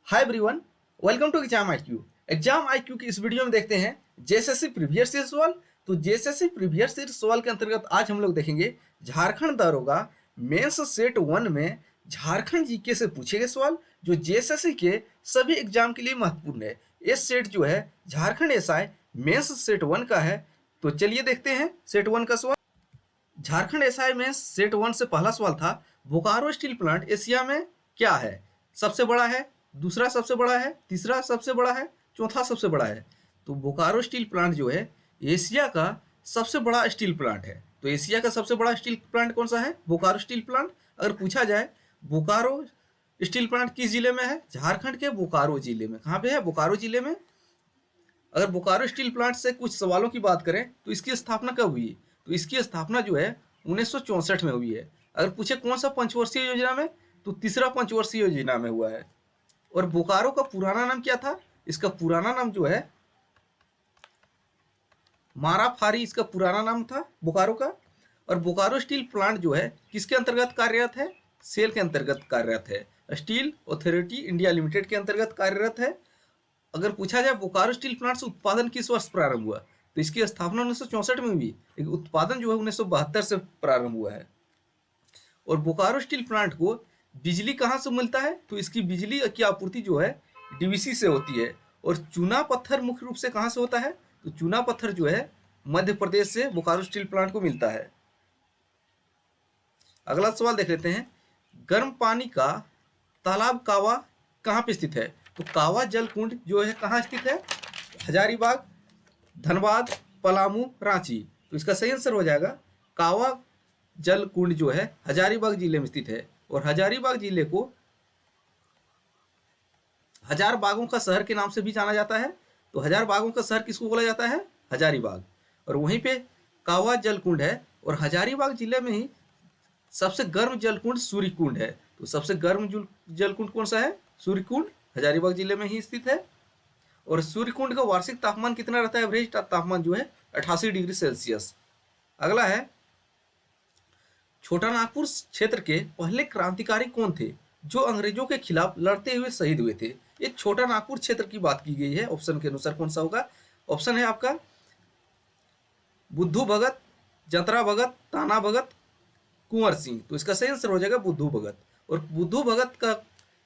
Hi everyone, welcome to exam IQ की इस video में देखते हैं जेएसएससी प्रीवियस ईयर सवाल। तो जेएसएससी प्रीवियस ईयर सवाल के अंतर्गत आज हम लोग देखेंगे झारखंड दारोगा मेंस सेट 1 में झारखंड जीके से पूछे गए सवाल जो जेएसएससी के सभी एग्जाम के लिए महत्वपूर्ण है। ये सेट जो है झारखंड एसआई मेंस सेट 1 का है। तो चलिए देखते हैं सेट 1 का सवाल। झारखंड एसआई में सेट 1 से पहला सवाल था, बोकारो स्टील प्लांट एशिया में क्या है? सबसे बड़ा है, दूसरा सबसे बड़ा है, तीसरा सबसे बड़ा है, चौथा सबसे बड़ा है। तो बोकारो स्टील प्लांट जो है एशिया का सबसे बड़ा स्टील प्लांट है। तो एशिया का सबसे बड़ा स्टील प्लांट कौन सा है? Bokaro steel plant. अगर पूछा जाए बोकारो स्टील प्लांट किस जिले में है? झारखंड के बोकारो जिले में। कहाँ पे है? बोकारो जिले में। अगर बोकारो स्टील प्लांट से कुछ सवालों की बात करें तो इसकी स्थापना कब हुई? तो इसकी स्थापना जो है 1964 में हुई है। अगर पूछे कौन सा पंचवर्षीय योजना में, तो तीसरा पंचवर्षीय योजना में हुआ है। और बोकारो का पुराना नाम क्या था? इसका पुराना नाम जो है माराफारी, इसका पुराना नाम था बोकारो का। और बोकारो स्टील प्लांट जो है किसके अंतर्गत कार्यरत है? सेल के अंतर्गत कार्यरत है। स्टील अथॉरिटी इंडिया लिमिटेड के अंतर्गत कार्यरत है। अगर पूछा जाए बोकारो स्टील प्लांट से उत्पादन किस वर्ष प्रारंभ हुआ, तो इसकी स्थापना 1964 में हुई, लेकिन उत्पादन जो है 1972 से प्रारंभ हुआ है। और बोकारो स्टील प्लांट को बिजली कहाँ से मिलता है? तो इसकी बिजली की आपूर्ति जो है डीवीसी से होती है। और चूना पत्थर मुख्य रूप से कहाँ से होता है? तो चूना पत्थर जो है मध्य प्रदेश से बोकारो स्टील प्लांट को मिलता है। अगला सवाल देख लेते हैं, गर्म पानी का तालाब कावा कहाँ पे स्थित है? तो कावा जल कुंड जो है कहाँ स्थित है? हजारीबाग, धनबाद, पलामू, रांची। तो इसका सही आंसर हो जाएगा कावा जल कुंड जो है हजारीबाग जिले में स्थित है। और हजारीबाग जिले को हजार बागों का शहर के नाम से भी जाना जाता है। तो हजार बागों का शहर किसको बोला जाता है? हजारीबाग। और वहीं पे कावा जल कुंड है। और हजारीबाग जिले में ही सबसे गर्म जलकुंड सूर्यकुंड है। तो सबसे गर्म जलकुंड कौन सा है? सूर्यकुंड, हजारीबाग जिले में ही स्थित है। और सूर्यकुंड का वार्षिक तापमान कितना रहता है? एवरेज तापमान जो है 88 डिग्री सेल्सियस। अगला है, छोटा नागपुर क्षेत्र के पहले क्रांतिकारी कौन थे जो अंग्रेजों के खिलाफ लड़ते हुए शहीद हुए थे? ये छोटा नागपुर क्षेत्र की बात की गई है। ऑप्शन के अनुसार कौन सा होगा? ऑप्शन है आपका बुद्धू भगत, जतरा भगत, ताना भगत, कुंवर सिंह। तो इसका सही आंसर हो जाएगा बुद्धू भगत। और बुद्धू भगत का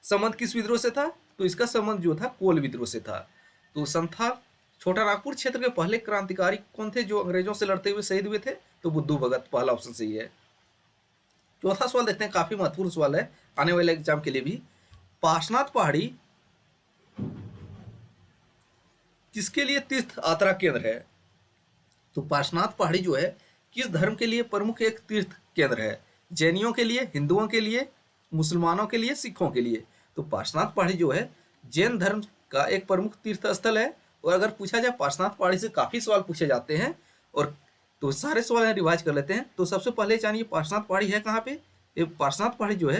संबंध किस विद्रोह से था? तो इसका संबंध जो था कोल विद्रोह से था। तो संथा छोटा नागपुर क्षेत्र के पहले क्रांतिकारी कौन थे जो अंग्रेजों से लड़ते हुए शहीद हुए थे? तो बुद्धू भगत, पहला ऑप्शन सही है। चौथा सवाल देखते हैं, काफी महत्वपूर्ण सवाल है आने वाले एग्जाम के लिए भी। पार्श्वनाथ पहाड़ी किसके लिए तीर्थ यात्रा केंद्र है? तो पार्श्वनाथ पहाड़ी जो है किस धर्म के लिए प्रमुख एक तीर्थ केंद्र है? जैनियों के लिए, हिंदुओं के लिए, मुसलमानों के लिए, सिखों के लिए। तो पार्श्वनाथ पहाड़ी जो है जैन धर्म का एक प्रमुख तीर्थ स्थल है। और अगर पूछा जाए पार्श्वनाथ पहाड़ी से काफी सवाल पूछे जाते हैं, और तो सारे सवाल रिवाइज कर लेते हैं। तो सबसे पहले जानिए पार्श्वनाथ पहाड़ी है कहाँ पे? ये पार्श्वनाथ पहाड़ी जो है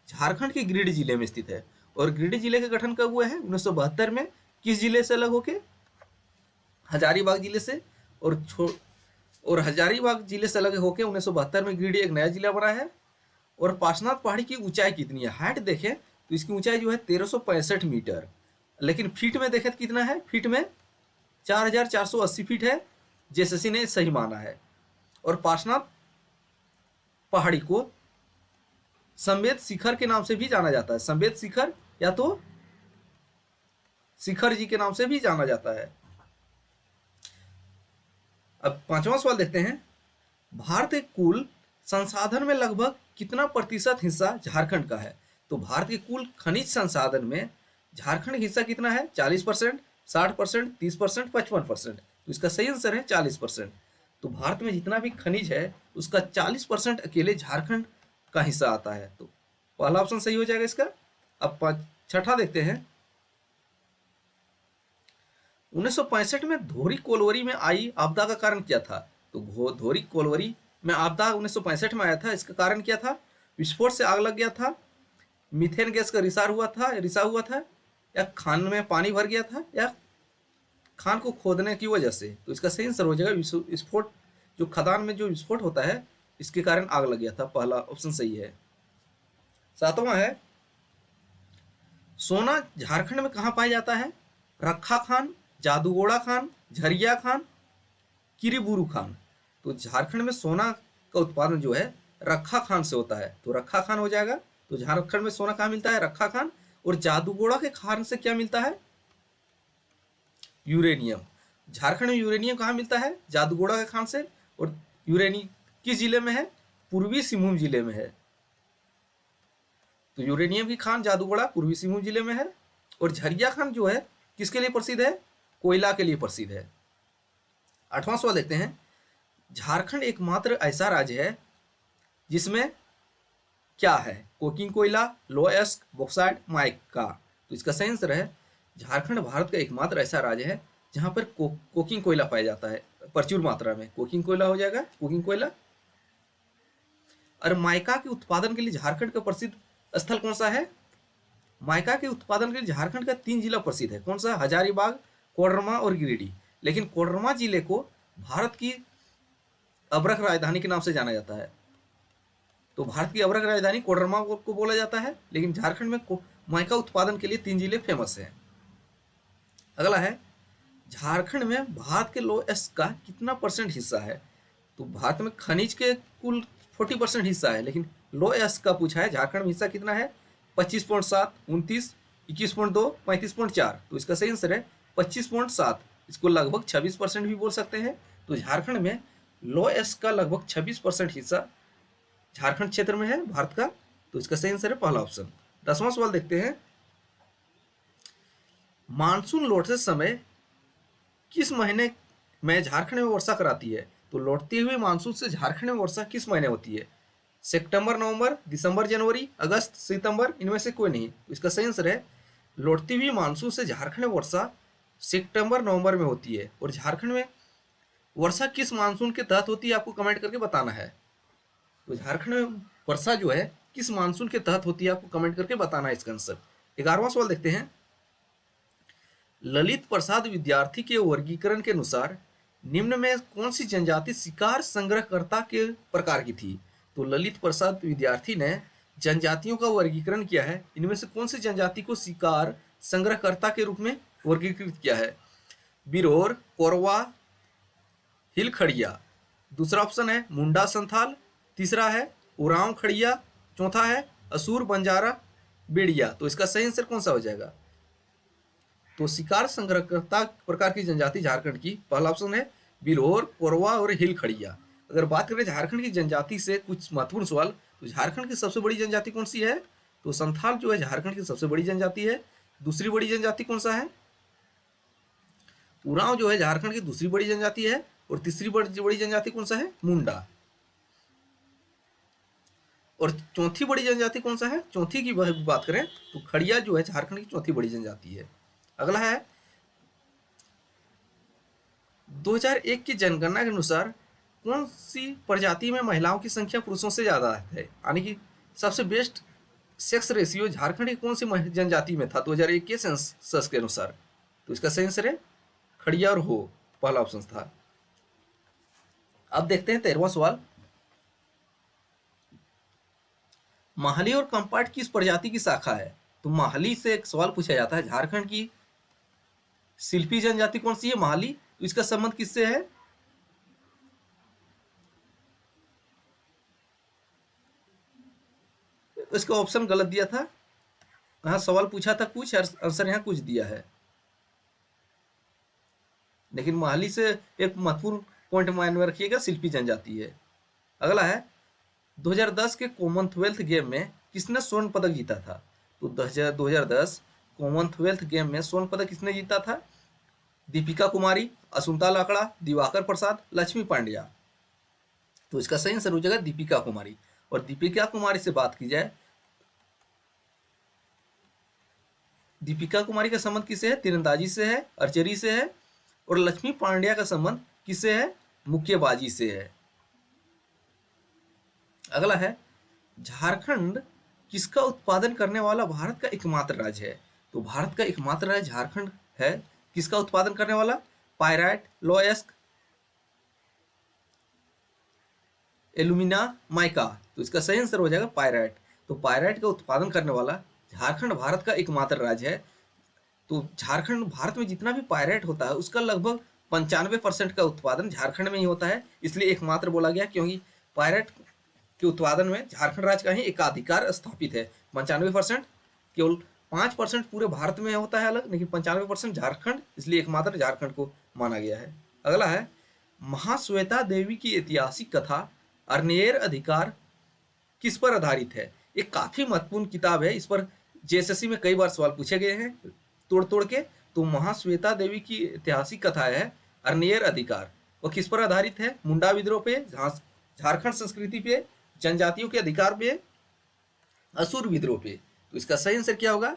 झारखंड के गिरिडीह जिले में स्थित है। और गिरिडीह जिले का गठन कब हुआ है? 1972 में। किस जिले से अलग होके? हजारीबाग जिले से। और हजारीबाग जिले से अलग होकर 1972 में गिरिडीह एक नया जिला बना है। और पार्श्वनाथ पहाड़ी की ऊंचाई कितनी है? हाइट देखें तो इसकी ऊंचाई जो है 1365 मीटर। लेकिन फीट में देखें तो कितना है? फीट में 4480 फीट है, जेएसएससी ने सही माना है। और पार्श्वनाथ पहाड़ी को संवेद शिखर के नाम से भी जाना जाता है। संवेद शिखर या तो शिखर जी के नाम से भी जाना जाता है। अब पांचवा सवाल देखते हैं, भारत के कुल संसाधन में लगभग कितना प्रतिशत हिस्सा झारखंड का है? तो भारत के कुल खनिज संसाधन में झारखंड का हिस्सा कितना है? 40%, 60%, 30%, 55%। तो इसका सही आंसर है 40%। तो भारत में जितना भी खनिज है उसका 40% अकेले झारखंड का हिस्सा आता है। तो पहला ऑप्शन सही हो जाएगा इसका। अब छठा देखते हैं, 1965 में धोरी कोलवरी में आई आपदा का कारण क्या था? तो धोरी कोलवरी में आपदा 1965 में आया था। इसका कारण क्या था? विस्फोट से आग लग गया था, मीथेन गैस का रिसाव हुआ था, या खान में पानी भर गया था, या खान को खोदने की वजह से। तो इसका सही आंसर हो जाएगा विस्फोट, जो खदान में जो विस्फोट होता है इसके कारण आग लग गया था। पहला ऑप्शन सही है। सातवां है, सोना झारखंड में कहाँ पाया जाता है? रखा खान, जादूगोड़ा खान, झरिया खान, किरीबुरू खान। तो झारखंड में सोना का उत्पादन जो है रखा खान से होता है, तो रखा खान हो जाएगा। तो झारखंड में सोना कहाँ मिलता है? रखा खान। और जादूगोड़ा के खान से क्या मिलता है? यूरेनियम। झारखंड में यूरेनियम कहाँ मिलता है? जादूगोड़ा के खान से। और यूरेनियम किस जिले में है? पूर्वी सिंहभूम जिले में है। तो यूरेनियम की खान जादूगोड़ा पूर्वी सिंहभूम जिले में है। और झरिया खान जो है किसके लिए प्रसिद्ध है? कोयला के लिए प्रसिद्ध है। 8वां सवाल देखते हैं। झारखंड एकमात्र ऐसा राज्य है जिसमें क्या है? कोकिंग कोयला, लोएस्क, बॉक्साइट, माइका। तो इसका सही आंसर है झारखंड भारत का एकमात्र ऐसा राज्य है जहां पर कोकिंग कोयला पाया जाता है प्रचुर मात्रा में। कोकिंग कोयला हो जाएगा, कोकिंग कोयला। और माइका के उत्पादन के लिए झारखंड का प्रसिद्ध स्थल कौन सा है? माइका के उत्पादन के लिए झारखंड का 3 जिला प्रसिद्ध है। कौन सा? हजारीबाग, कोडरमा और गिरिडीह। लेकिन कोडरमा जिले को भारत की अभ्रक राजधानी के नाम से जाना जाता है। तो भारत की अभ्रक राजधानी कोडरमा को बोला जाता है। लेकिन झारखंड में माइका उत्पादन के लिए 3 जिले फेमस हैं। अगला है, झारखंड में भारत के लोएस्ट का कितना % हिस्सा है? तो भारत में खनिज के कुल 40% हिस्सा है, लेकिन लोएस्ट का पूछा है झारखंड में हिस्सा कितना है? 25.7, 29, 21.2, 35.4। तो इसका सही आंसर है 25.7। इसको लगभग 26% भी बोल सकते हैं। तो झारखंड में लोएस्ट का लगभग 26% हिस्सा झारखंड क्षेत्र में है भारत का। तो इसका सही आंसर है पहला ऑप्शन। 10वां सवाल देखते हैं। मानसून लौटते समय किस महीने में झारखंड में वर्षा कराती है? तो लौटते हुए मानसून से झारखंड में वर्षा किस महीने होती है? सितंबर, नवंबर, दिसंबर, जनवरी, अगस्त, सितंबर, इनमें से कोई नहीं। तो इसका सही आंसर है लौटती हुई मानसून से झारखंड में वर्षा सितंबर, नवंबर में होती है। और झारखंड में वर्षा किस मानसून के तहत होती है आपको कमेंट करके बताना है। तो झारखंड में वर्षा जो है किस मानसून के तहत होती है आपको कमेंट करके बताना है इसका आंसर। 11वां सवाल देखते हैं। ललित प्रसाद विद्यार्थी के वर्गीकरण के अनुसार निम्न में कौन सी जनजाति शिकार संग्रहकर्ता के प्रकार की थी? तो ललित प्रसाद विद्यार्थी ने जनजातियों का वर्गीकरण किया है। इनमें से कौन सी जनजाति को शिकार संग्रहकर्ता के रूप में वर्गीकृत किया है? बिरोर, कोरवा, हिलखड़िया। दूसरा ऑप्शन है मुंडा संथाल। तीसरा है उरांव खड़िया। चौथा है असुर बंजारा बेड़िया। तो इसका सही आंसर कौन सा हो जाएगा? तो शिकार संग्रहकर्ता प्रकार की जनजाति झारखंड की पहला ऑप्शन है बिरहोर, कोरवा और हिलखड़िया। अगर बात करें झारखंड की जनजाति से कुछ महत्वपूर्ण सवाल, तो झारखंड की सबसे बड़ी जनजाति कौन सी है? तो संथाल जो है झारखंड की सबसे बड़ी जनजाति है। दूसरी बड़ी जनजाति कौन सा है? उरांव जो है झारखंड की दूसरी बड़ी जनजाति है। और तीसरी बड़ी जनजाति कौन सा है? मुंडा। और चौथी बड़ी जनजाति कौन सा है? चौथी की बात करें तो खड़िया जो है झारखंड की चौथी बड़ी जनजाति है। अगला है 2001 की जनगणना के अनुसार कौन सी प्रजाति में महिलाओं की संख्या पुरुषों से ज्यादा है? यानी कि सबसे बेस्ट सेक्स रेशियो झारखंड की कौन सी जनजाति में था 2001 के सेंसस के अनुसार? तो इसका सही आंसर है खड़िया और हो, पहला ऑप्शन था। अब देखते हैं 13वां सवाल। माहली और कंपाट किस प्रजाति की शाखा है? तो माहली से एक सवाल पूछा जाता है। झारखंड की शिल्पी जनजाति कौन सी है? माहली। तो इसका संबंध किससे है? तो इसका ऑप्शन गलत दिया था। यहाँ सवाल पूछा था कुछ, आंसर यहाँ कुछ दिया है। लेकिन माहली से एक महत्वपूर्ण पॉइंट माइंड में रखिएगा, शिल्पी जनजाति है। अगला है 2010 के कॉमनवेल्थ गेम में किसने स्वर्ण पदक जीता था? तो 2010 कॉमनवेल्थ गेम में स्वर्ण पदक किसने जीता था? दीपिका कुमारी, असुंता लाकड़ा, दिवाकर प्रसाद, लक्ष्मी पांड्या। तो इसका सही आंसर हो जाएगा दीपिका कुमारी। और दीपिका कुमारी से बात की जाए, दीपिका कुमारी का संबंध किससे है? तीरंदाजी से है, आर्चरी से है। और लक्ष्मी पांड्या का संबंध किससे है? मुक्केबाजी से है। अगला है झारखंड किसका उत्पादन करने वाला भारत का एकमात्र राज्य है? तो भारत का एकमात्र राज्य झारखंड है। किसका उत्पादन करने वाला? पायराइट, लोएस्क, एल्यूमिना, माइका। तो इसका सही आंसर हो जाएगा पायराइट। तो पायराइट का उत्पादन करने वाला झारखंड भारत का एकमात्र राज्य है। तो झारखंड भारत में जितना भी पायरेट होता है उसका लगभग 95% का उत्पादन झारखंड में ही होता है, इसलिए एकमात्र बोला गया क्योंकि पायरेट के उत्पादन में झारखंड राज्य का ही एकाधिकार स्थापित है। 95%, केवल 5% पूरे भारत में होता है अलग, लेकिन 95% झारखंड, इसलिए एकमात्र झारखंड को माना गया है। अगला है महाश्वेता देवी की ऐतिहासिक कथा अर्नेर अधिकार किस पर आधारित है। ये काफी महत्वपूर्ण किताब है, इस पर जेएसएससी में कई बार सवाल पूछे गए हैं तोड़ तोड़ के। तो महाश्वेता देवी की ऐतिहासिक कथा है अर्नेर अधिकार, वो किस पर आधारित है? मुंडा विद्रोह पे, झारखंड संस्कृति पे, जनजातियों के अधिकार पे, असुर विद्रोह पे। तो इसका सही आंसर क्या होगा?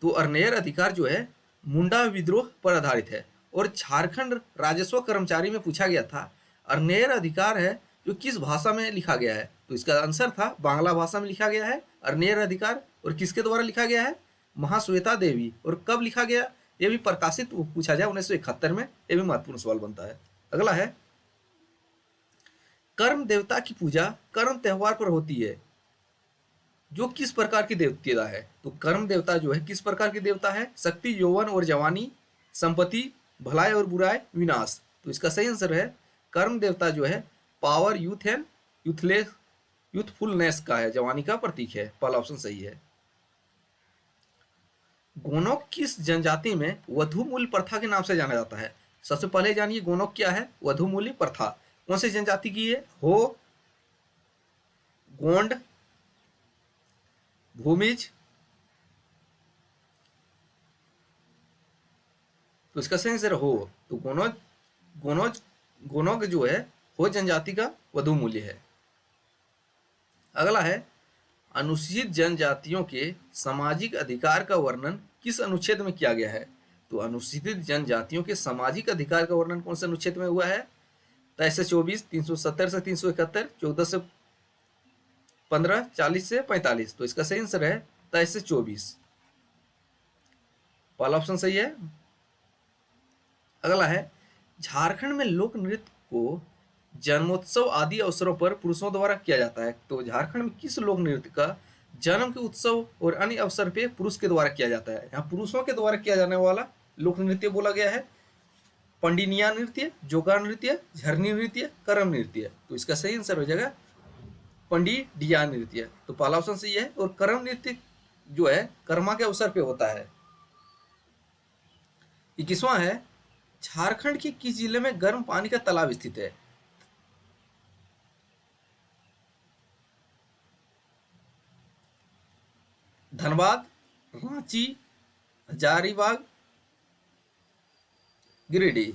तो अर्नेर अधिकार जो है मुंडा विद्रोह पर आधारित है। और झारखंड राजस्व कर्मचारी में पूछा गया था अर्नेर अधिकार है जो किस भाषा में लिखा गया है। तो इसका आंसर था बांग्ला भाषा में लिखा गया है अर्नेर अधिकार। और किसके द्वारा लिखा गया है? महाश्वेता देवी। और कब लिखा गया ये भी प्रकाशित पूछा जाए 1971 में, ये भी महत्वपूर्ण सवाल बनता है। अगला है कर्म देवता की पूजा कर्म त्योहार पर होती है जो किस प्रकार की देवता है। तो कर्म देवता जो है किस प्रकार की देवता है? शक्ति, यौवन और जवानी, संपत्ति, भलाई और बुराई, विनाश। तो इसका सही आंसर है कर्म देवता जो है पावर, यूथ एंड यूथफुलनेस का है, जवानी का प्रतीक है। पहला ऑप्शन सही है। गोनोक किस जनजाति में वधु मूल्य प्रथा के नाम से जाना जाता है? सबसे पहले जानिए गोनोक क्या है। वधु मूल्य प्रथा कौन सी जनजाति की है? हो, गोंड, भूमिज। तो इसका सही आंसर हो। तो गोनोक जो है हो जनजाति का वधु मूल्य है। अगला है अनुसूचित जनजातियों के सामाजिक अधिकार का वर्णन किस अनुच्छेद में किया गया है? तो अनुसूचित जनजातियों के सामाजिक अधिकार का वर्णन कौन से अनुच्छेद में हुआ है? 23 से 24, 370 से 371, 14 से 15, 40 से 45। तो इसका सही आंसर है 23 से 24। पहला ऑप्शन सही है। अगला है झारखंड में लोक नृत्य को जन्मोत्सव आदि अवसरों पर पुरुषों द्वारा किया जाता है। तो झारखंड में किस लोक नृत्य का जन्म के उत्सव और अन्य अवसर पे पुरुष के द्वारा किया जाता है? यहाँ पुरुषों के द्वारा किया जाने वाला लोक नृत्य बोला गया है पंडिनिया नृत्य, जोगा नृत्य, झरनी नृत्य, करम नृत्य। तो इसका सही आंसर हो जाएगा पंडिडिया नृत्य। तो पहला ऑप्शन सही है। और करम नृत्य जो है कर्मा के अवसर पे होता है। 21वां है झारखंड के किस जिले में गर्म पानी का तालाब स्थित है? धनबाद, रांची, हजारीबाग, गिरिडीह।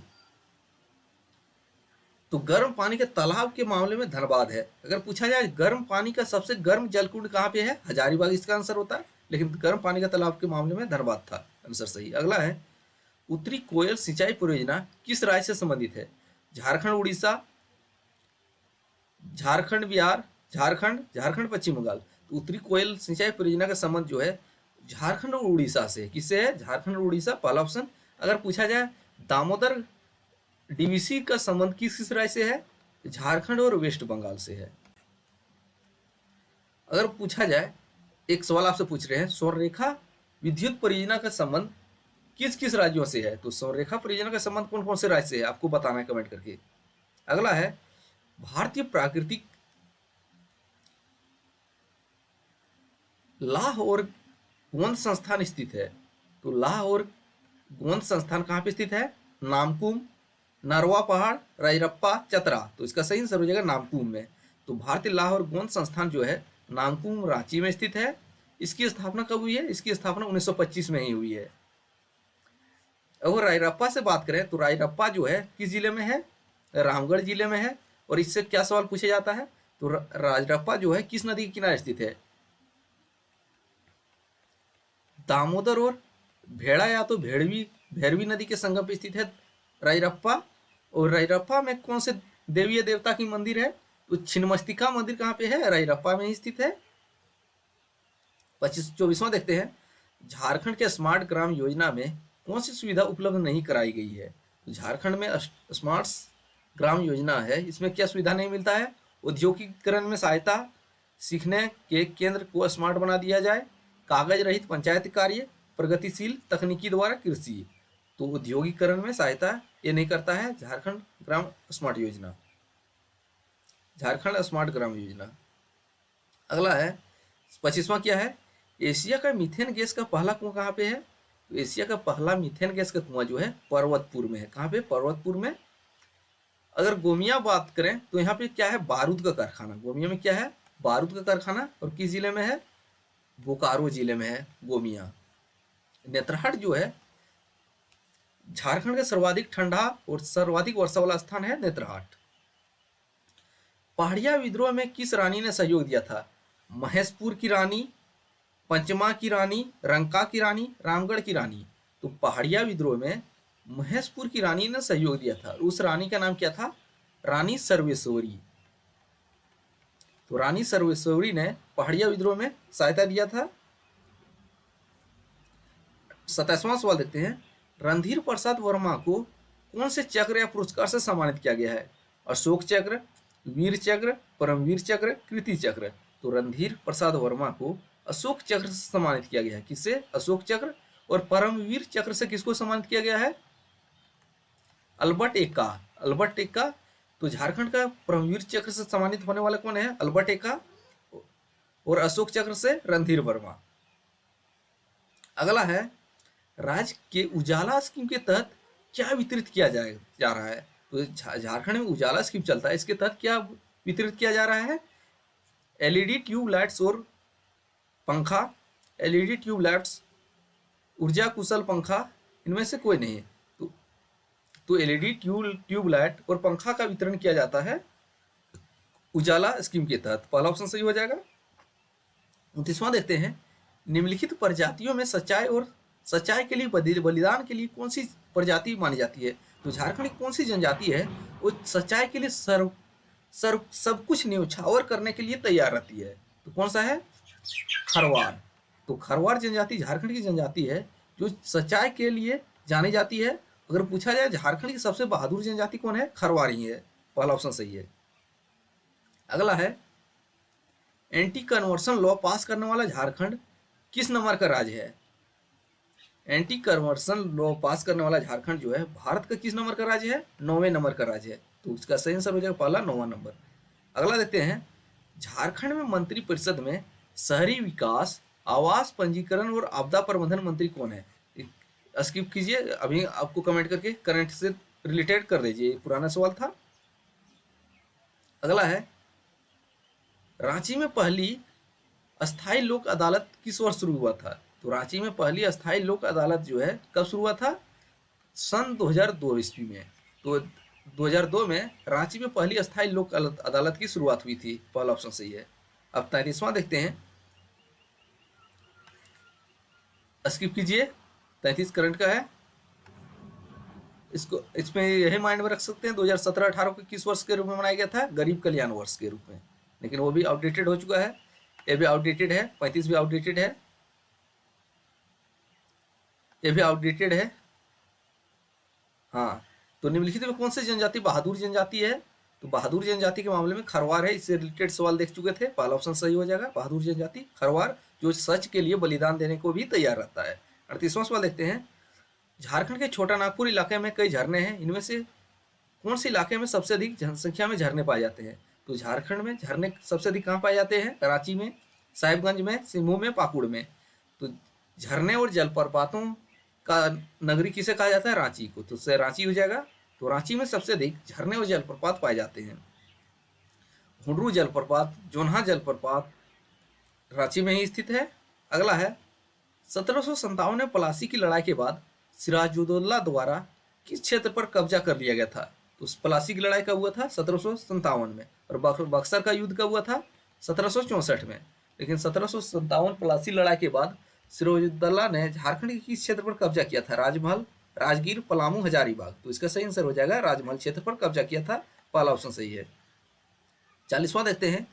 तो गर्म पानी के तालाब के मामले में धनबाद है। अगर पूछा जाए गर्म पानी का सबसे गर्म जलकुंड कहाँ पे है? हजारीबाग इसका आंसर होता है, लेकिन गर्म पानी का तालाब के मामले में धनबाद था आंसर सही। अगला है उत्तरी कोयल सिंचाई परियोजना किस राज्य से संबंधित है? झारखंड, उड़ीसा, झारखंड बिहार, झारखंड पश्चिम बंगाल। तो उत्तरी कोयल सिंचाई परियोजना का संबंध जो है झारखंड और उड़ीसा से। किससे है? झारखंड और उड़ीसा, पहला ऑप्शन। अगर पूछा जाए दामोदर डीवीसी का संबंध किस किस राज्य से है? झारखंड और वेस्ट बंगाल से है। अगर पूछा जाए एक सवाल आपसे पूछ रहे हैं स्वर्णरेखा विद्युत परियोजना का संबंध किस किस राज्यों से है? तो स्वर्णरेखा परियोजना का संबंध कौन कौन से राज्य से है आपको बताना है कमेंट करके। अगला है भारतीय प्राकृतिक लाह और गोंद संस्थान स्थित है। तो लाह और गोंद संस्थान कहाँ पे स्थित है? नामकुम, नरवा पहाड़, रायरप्पा, चतरा। तो इसका सही आंसर हो जाएगा नामकुम में। तो भारतीय लाह और गोंद संस्थान जो है नामकुम रांची में स्थित है। इसकी स्थापना कब हुई है? इसकी स्थापना 1925 में ही हुई है। अगर रायरप्पा से बात करें तो रायरप्पा जो है किस जिले में है? रामगढ़ जिले में है। और इससे क्या सवाल पूछा जाता है? तो राजरप्पा जो है किस नदी के किनारे स्थित है? दामोदर और भेड़ा या तो भैरवी नदी के संगम पर स्थित है रायरप्पा। और रायरप्पा में कौन से देवीय देवता की मंदिर है? तो छिन्नमस्तिका मंदिर कहाँ पे है? रायरप्पा में ही स्थित है। 24वां देखते हैं झारखंड के स्मार्ट ग्राम योजना में कौन सी सुविधा उपलब्ध नहीं कराई गई है? तो झारखंड में स्मार्ट ग्राम योजना है, इसमें क्या सुविधा नहीं मिलता है? औद्योगिकीकरण में सहायता, सीखने के केंद्र को स्मार्ट बना दिया जाए, कागज रहित पंचायत कार्य, प्रगतिशील तकनीकी द्वारा कृषि। तो औद्योगिकरण में सहायता ये नहीं करता है झारखंड ग्राम स्मार्ट योजना, झारखंड स्मार्ट ग्राम योजना। अगला है 25वां क्या है, एशिया का मीथेन गैस का पहला कुआं कहाँ पे है? तो एशिया का पहला मीथेन गैस का कुआं जो है पर्वतपुर में है। कहाँ पे? पर्वतपुर में। अगर गोमिया बात करें तो यहाँ पे क्या है, बारूद का कारखाना। गोमिया में क्या है? बारूद का कारखाना। और किस जिले में है? बोकारो जिले में है गोमिया। नेतरहाट जो है झारखंड का सर्वाधिक ठंडा और सर्वाधिक वर्षा वाला स्थान है नेतरहाट। पहाड़िया विद्रोह में किस रानी ने सहयोग दिया था? महेशपुर की रानी, पंचमा की रानी, रंका की रानी, रामगढ़ की रानी। तो पहाड़िया विद्रोह में महेशपुर की रानी ने सहयोग दिया था। उस रानी का नाम क्या था? रानी सर्वेश्वरी। तो रानी सर्वेश्वरी ने पहाड़िया विद्रोह में सहायता दिया था। 27वां सवाल देखते हैं, रणधीर प्रसाद वर्मा को कौन से चक्र या पुरस्कार से सम्मानित किया गया है? अशोक चक्र, वीर चक्र, परमवीर चक्र, कीर्ति चक्र। तो रणधीर प्रसाद वर्मा को अशोक चक्र से सम्मानित किया गया है। किससे? अशोक चक्र। और परमवीर चक्र से किसको सम्मानित किया गया है? अल्बर्ट एक्का। अल्बर्ट एक्का। तो झारखंड का परमवीर चक्र से सम्मानित होने वाला कौन है? अल्बर्ट एक्का। और अशोक चक्र से रणधीर वर्मा। अगला है, राज्य के उजाला स्कीम के तहत क्या वितरित किया जा रहा है? तो झारखंड में उजाला स्कीम चलता है, इसके तहत क्या वितरित किया जा रहा है? एलईडी ट्यूब लाइट्स और पंखा। एलईडी ट्यूब लाइट्स, ऊर्जा कुशल पंखा, इनमें से कोई नहीं है। तो एलईडी ट्यूब लाइट और पंखा का वितरण किया जाता है उजाला स्कीम के तहत। पहला ऑप्शन सही हो जाएगा। 29वां देखते हैं, निम्नलिखित प्रजातियों में सच्चाई के लिए बलिदान के लिए कौन सी प्रजाति मानी जाती है? तो झारखंड की कौन सी जनजाति है वो सच्चाई के लिए सब कुछ न्यौछावर करने के लिए तैयार रहती है? तो कौन सा है? खरवार। तो खरवार जनजाति झारखंड की जनजाति है जो सच्चाई के लिए जानी जाती है। अगर पूछा जाए झारखंड की सबसे बहादुर जनजाति कौन है? खरवार ही है। पहला ऑप्शन सही है। अगला है, एंटी कन्वर्सन लॉ पास करने वाला झारखंड किस नंबर का राज्य है? एंटी कन्वर्सन लॉ पास करने वाला झारखंड जो है भारत का किस नंबर का राज्य है? 9वें नंबर का राज्य है। तो उसका सही आंसर हो जाएगा पहला, 9वां नंबर। अगला देखते हैं, झारखंड में मंत्री परिषद में शहरी विकास, आवास पंजीकरण और आपदा प्रबंधन मंत्री कौन है? स्किप कीजिए, अभी आपको कमेंट करके करंट से रिलेटेड कर दीजिए, पुराना सवाल था। अगला है, रांची में पहली अस्थाई लोक अदालत किस वर्ष शुरू हुआ था? तो रांची में पहली अस्थाई लोक अदालत जो है कब शुरू हुआ था? सन 2002 ईस्वी में। तो 2002 में रांची में पहली अस्थाई लोक अदालत की शुरुआत हुई थी। पहला ऑप्शन सही है। अब 33वां देखते हैं, स्किप कीजिए, 33 करंट का है। इसमें यही माइंड में रख सकते हैं 2017-18 को किस वर्ष के रूप में मनाया गया था? गरीब कल्याण वर्ष के रूप में। लेकिन वो भी आउटडेटेड हो चुका है। ये भी आउटडेटेड है। 35 भी आउटडेटेड है। ये भी आउटडेटेड है। हाँ, तो निम्नलिखित में कौन सी जनजाति बहादुर जनजाति है? तो बहादुर जनजाति के मामले में खरवार है। इससे रिलेटेड सवाल देख चुके थे। पहला ऑप्शन सही हो जाएगा, बहादुर जनजाति खरवार, जो सच के लिए बलिदान देने को भी तैयार रहता है। 38वां सवाल देखते हैं, झारखंड के छोटा नागपुर इलाके में कई झरने हैं, इनमें से कौन से इलाके में सबसे अधिक जनसंख्या में झरने पाए जाते हैं? तो झारखंड में झरने सबसे अधिक कहाँ पाए जाते हैं? रांची में, साहिबगंज में, सिम्भू में, पाकुड़ में। तो झरने और जलप्रपातों का नगरी किसे कहा जाता है? रांची को। तो उससे रांची हो जाएगा। तो रांची में सबसे अधिक झरने और जलप्रपात पाए जाते हैं। हुडरू जलप्रपात, जोन्हा जलप्रपात रांची में ही स्थित है। अगला है, 1757 में प्लासी की लड़ाई के बाद सिराजुद्दौला द्वारा किस क्षेत्र पर कब्जा कर लिया गया था? तो प्लासी की लड़ाई कब हुआ था? 1757 में। और बक्सर का युद्ध कब हुआ था? 1764 में। लेकिन 1757 प्लासी लड़ाई के बाद सिराजुद्दौला ने झारखंड के किस क्षेत्र पर कब्जा किया था? राजमहल, राजगीर, पलामू, हजारीबाग। तो इसका सही आंसर हो जाएगा राजमहल क्षेत्र पर कब्जा किया था। पहला ऑप्शन सही है। 40वां देखते हैं,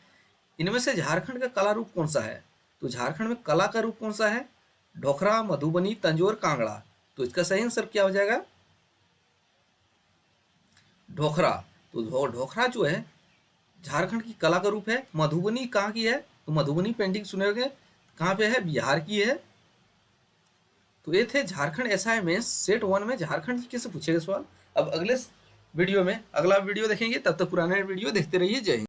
इनमें से झारखंड का कला रूप कौन सा है? तो झारखंड में कला का रूप कौन सा है? ढोखरा, मधुबनी, तंजौर, कांगड़ा। तो इसका सही आंसर क्या हो जाएगा? ढोखरा। तो ढोखरा जो है झारखंड की कला का रूप है। मधुबनी कहाँ की है? तो मधुबनी पेंटिंग सुने होंगे, कहाँ पे है, बिहार की है। तो ये थे झारखंड एसआई मेंस सेट 1 में झारखंड जी से पूछेगा सवाल। अब अगले वीडियो में अगला वीडियो देखेंगे, तब तक पुराने वीडियो देखते रहिए। जय हिंद।